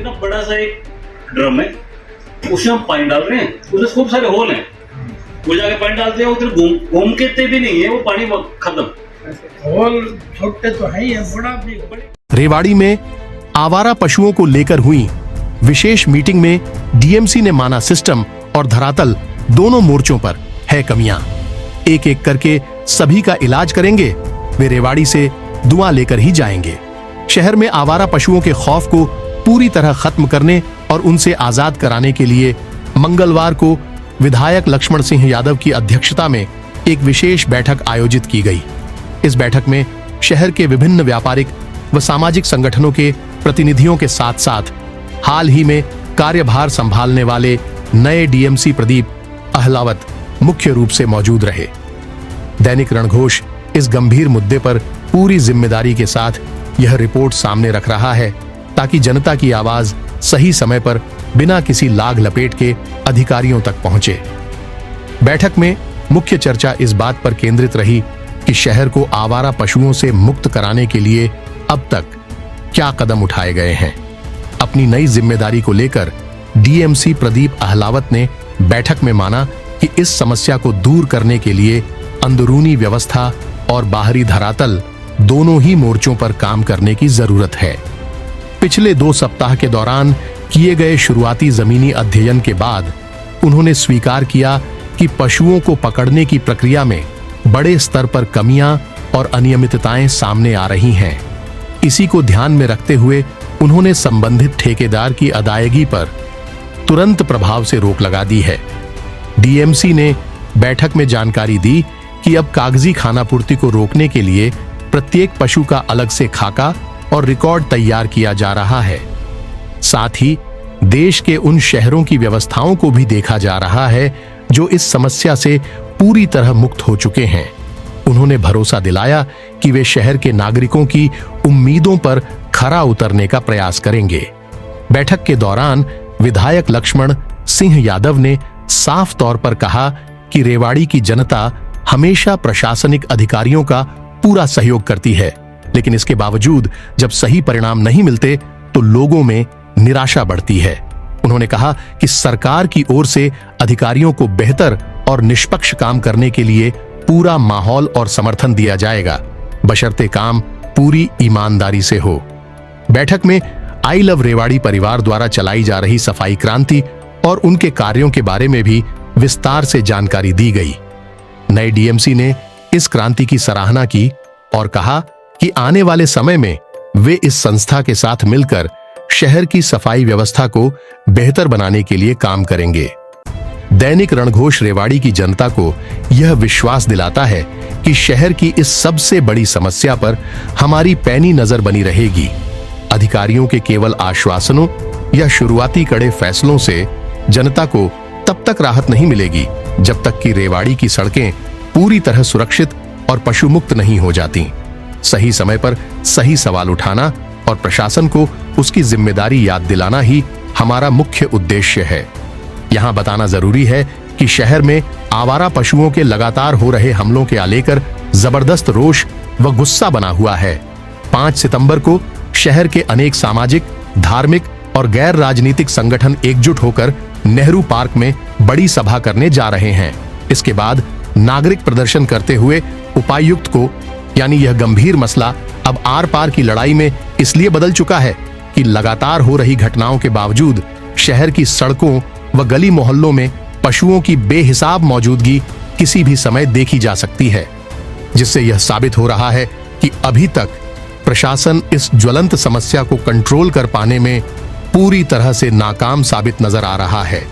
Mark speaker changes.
Speaker 1: ना बड़ा सा एक ड्रम है, उसमें हम पानी डाल रहे हैं, उसमें खूब सारे होल हैं, वो जाके पानी डालते हैं, उधर घूमते भी नहीं है, वो पानी खत्म।
Speaker 2: होल छोटे तो है ही है, बड़ा भी बड़े।
Speaker 3: रेवाड़ी में आवारा पशुओं को लेकर हुई विशेष मीटिंग में डीएमसी ने माना सिस्टम और धरातल दोनों मोर्चों पर है कमियां। एक एक करके सभी का इलाज करेंगे, वे रेवाड़ी से दुआ लेकर ही जाएंगे। शहर में आवारा पशुओं के खौफ को पूरी तरह खत्म करने और उनसे आजाद कराने के लिए मंगलवार को विधायक लक्ष्मण सिंह यादव की अध्यक्षता में एक विशेष बैठक आयोजित की गई। इस बैठक में शहर के विभिन्न व्यापारिक व सामाजिक संगठनों के प्रतिनिधियों के साथ साथ हाल ही में कार्यभार संभालने वाले नए डीएमसी प्रदीप अहलावत मुख्य रूप से मौजूद रहे। दैनिक रणघोष इस गंभीर मुद्दे पर पूरी जिम्मेदारी के साथ यह रिपोर्ट सामने रख रहा है ताकि जनता की आवाज सही समय पर बिना किसी लाग लपेट के अधिकारियों तक पहुंचे। बैठक में मुख्य चर्चा इस बात पर केंद्रित रही कि शहर को आवारा पशुओं से मुक्त कराने के लिए अब तक क्या कदम उठाए गए हैं। अपनी नई जिम्मेदारी को लेकर डीएमसी प्रदीप अहलावत ने बैठक में माना कि इस समस्या को दूर करने के लिए अंदरूनी व्यवस्था और बाहरी धरातल दोनों ही मोर्चों पर काम करने की जरूरत है। पिछले 2 सप्ताह के दौरान किए गए शुरुआती जमीनी अध्ययन के बाद उन्होंने स्वीकार किया कि पशुओं को पकड़ने की प्रक्रिया में बड़े स्तर पर कमियां और अनियमितताएं सामने आ रही हैं। इसी को ध्यान में रखते हुए उन्होंने संबंधित ठेकेदार की अदायगी पर तुरंत प्रभाव से रोक लगा दी है। डीएमसी ने बैठक में जानकारी दी कि अब कागजी खानापूर्ति को रोकने के लिए प्रत्येक पशु का अलग से खाका और रिकॉर्ड तैयार किया जा रहा है। साथ ही देश के उन शहरों की व्यवस्थाओं को भी देखा जा रहा है जो इस समस्या से पूरी तरह मुक्त हो चुके हैं। उन्होंने भरोसा दिलाया कि वे शहर के नागरिकों की उम्मीदों पर खरा उतरने का प्रयास करेंगे। बैठक के दौरान विधायक लक्ष्मण सिंह यादव ने साफ तौर पर कहा कि रेवाड़ी की जनता हमेशा प्रशासनिक अधिकारियों का पूरा सहयोग करती है, लेकिन इसके बावजूद जब सही परिणाम नहीं मिलते तो लोगों में निराशा बढ़ती है। उन्होंने कहा कि सरकार की ओर से अधिकारियों को बेहतर और निष्पक्ष काम करने के लिए पूरा माहौल और समर्थन दिया जाएगा, बशर्ते काम पूरी ईमानदारी से हो। बैठक में आई लव रेवाड़ी परिवार द्वारा चलाई जा रही सफाई क्रांति और उनके कार्यों के बारे में भी विस्तार से जानकारी दी गई। नए डीएमसी ने इस क्रांति की सराहना की और कहा कि आने वाले समय में वे इस संस्था के साथ मिलकर शहर की सफाई व्यवस्था को बेहतर बनाने के लिए काम करेंगे। दैनिक रणघोष रेवाड़ी की जनता को यह विश्वास दिलाता है कि शहर की इस सबसे बड़ी समस्या पर हमारी पैनी नजर बनी रहेगी। अधिकारियों के केवल आश्वासनों या शुरुआती कड़े फैसलों से जनता को तब तक राहत नहीं मिलेगी जब तक कि रेवाड़ी की सड़कें पूरी तरह सुरक्षित और पशु मुक्त नहीं हो जाती। सही समय पर सही सवाल उठाना और प्रशासन को उसकी जिम्मेदारी याद दिलाना ही हमारा मुख्य उद्देश्य है। यहाँ बताना जरूरी है कि शहर में आवारा पशुओं के लगातार हो रहे हमलों के लेकर जबरदस्त रोष व गुस्सा बना हुआ है। 5 सितंबर को शहर के अनेक सामाजिक, धार्मिक और गैर राजनीतिक संगठन एकजुट होकर नेहरू पार्क में बड़ी सभा करने जा रहे हैं। इसके बाद नागरिक प्रदर्शन करते हुए उपायुक्त को, यानी यह गंभीर मसला अब आर पार की लड़ाई में इसलिए बदल चुका है कि लगातार हो रही घटनाओं के बावजूद शहर की सड़कों व गली मोहल्लों में पशुओं की बेहिसाब मौजूदगी किसी भी समय देखी जा सकती है, जिससे यह साबित हो रहा है कि अभी तक प्रशासन इस ज्वलंत समस्या को कंट्रोल कर पाने में पूरी तरह से नाकाम साबित नजर आ रहा है।